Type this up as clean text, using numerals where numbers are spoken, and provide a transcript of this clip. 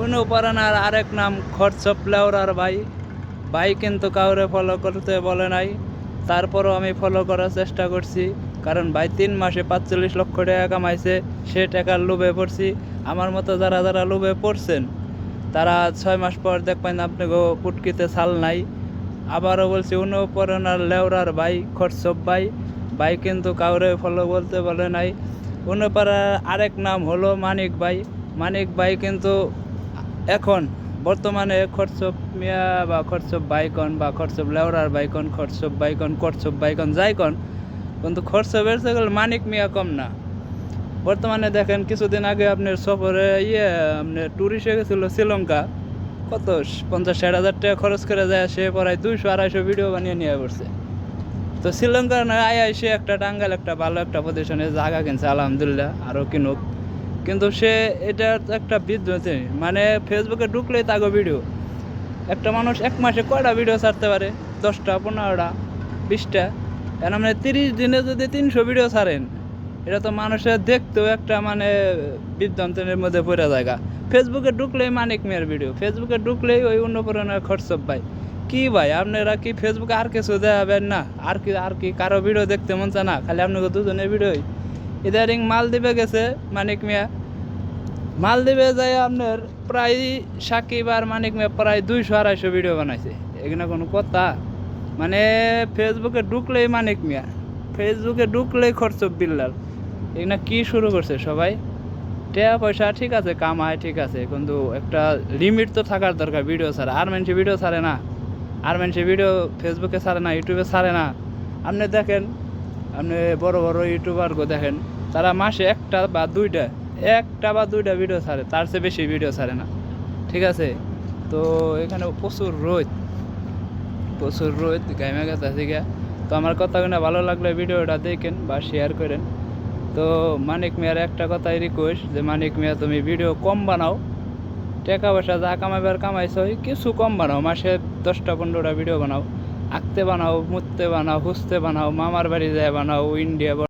অনুপ্রেরণার আরেক নাম খরচপ লেওরার ভাই। ভাই কিন্তু কাউরে ফলো করতে বলে নাই, তারপরও আমি ফলো করার চেষ্টা করছি। কারণ ভাই 3 মাসে 45 লক্ষ টাকা কামাইছে, সে টাকার লোভে পড়ছি। আমার মতো যারা যারা লোভে পড়ছেন তারা 6 মাস পর দেখবেন আপনাকে পুটকিতে ছাল নাই। আবারও বলছি, অনুপ্রেরণার লেওরার ভাই খরচপ ভাই। ভাই কিন্তু কাউরে ফলো বলতে বলে নাই। অনুপ্রেরণার আরেক নাম হলো মানিক ভাই। মানিক ভাই কিন্তু এখন বর্তমানে খরচপ মিয়া বা খরচপ বাইকন বা খরচপ লেওরার বাইকন, খরচপ বাইকন, খরচপ বাইকন যাই কন, কিন্তু খরচপের থেকে মানিক মিয়া কম না। বর্তমানে দেখেন কিছুদিন আগে আপনার সফরে আপনার ট্যুরিস্টে গেছিলো শ্রীলঙ্কা, কত 50-60 হাজার টাকা খরচ করে যায়, সে প্রায় 200-250 ভিডিও বানিয়ে নিয়ে পড়ছে। তো শ্রীলঙ্কার নয় এসে একটা টাঙ্গাইল একটা ভালো একটা প্রতিষ্ঠানে জায়গা কিনছে, আলহামদুলিল্লাহ, আরও কিনুক। কিন্তু সে এটা একটা বিদ্রোহী, মানে ফেসবুকে ঢুকলেই তাগো ভিডিও। একটা মানুষ এক মাসে কয়টা ভিডিও ছাড়তে পারে? 10টা, 15টা, 20টা। এখন আপনি 30 দিনে যদি 300 ভিডিও ছাড়েন, এটা তো মানুষের দেখতেও একটা মানে বিভ্রান্তের মধ্যে পড়ে জায়গা। ফেসবুকে ঢুকলেই মানিক মিয়ার ভিডিও, ফেসবুকে ঢুকলেই ওই অনুপ্রেরণার খরচপ ভাই। কি ভাই আপনারা কি ফেসবুকে আর কিছু দেখাবেন না? আর কি কারো ভিডিও দেখতে মন চায় না? খালি আপনাকে দুজনের ভিডিওই। ইদারিং মালদ্বীপে গেছে মানিক মিয়া, মালদ্বীপে যাই আপনার প্রায় সাকিব আর মানিক মিয়া প্রায় 200-250 ভিডিও বানাইছে। এখানে কোনো কথা? মানে ফেসবুকে ঢুকলেই মানিক মিয়া, ফেসবুকে ঢুকলেই খরচপ বিল্লাল। এখানে কি শুরু করছে সবাই? টাকা পয়সা ঠিক আছে, কামায় ঠিক আছে, কিন্তু একটা লিমিট তো থাকার দরকার ভিডিও ছাড়া। আর মানুষে ভিডিও ছাড়ে না, আর মানুষে ভিডিও ফেসবুকে ছাড়ে না, ইউটিউবে ছাড়ে না। আপনি দেখেন, আপনি বড় বড় ইউটিউবারকে দেখেন, তারা মাসে একটা বা দুইটা ভিডিও ছাড়ে, তার চেয়ে বেশি ভিডিও ছাড়ে না। ঠিক আছে? তো এখানে প্রচুর রোদ গাইমে গেছে গিয়া। তো আমার কথাগুলো ভালো লাগলে ভিডিওটা দেখেন বা শেয়ার করেন। তো মানিক মিয়ার একটা কথাই রিকোয়েস্ট, যে মানিক মিয়া তুমি ভিডিও কম বানাও, টাকা পয়সা যা কামাইবার কামাইছো কিছু কম বানাও, মাসে 10টা-15টা ভিডিও বানাও। আঁকতে বানাও, মুততে বানাও, হুসতে বানাও, মামার বাড়ি যায় বানাও, ইন্ডিয়া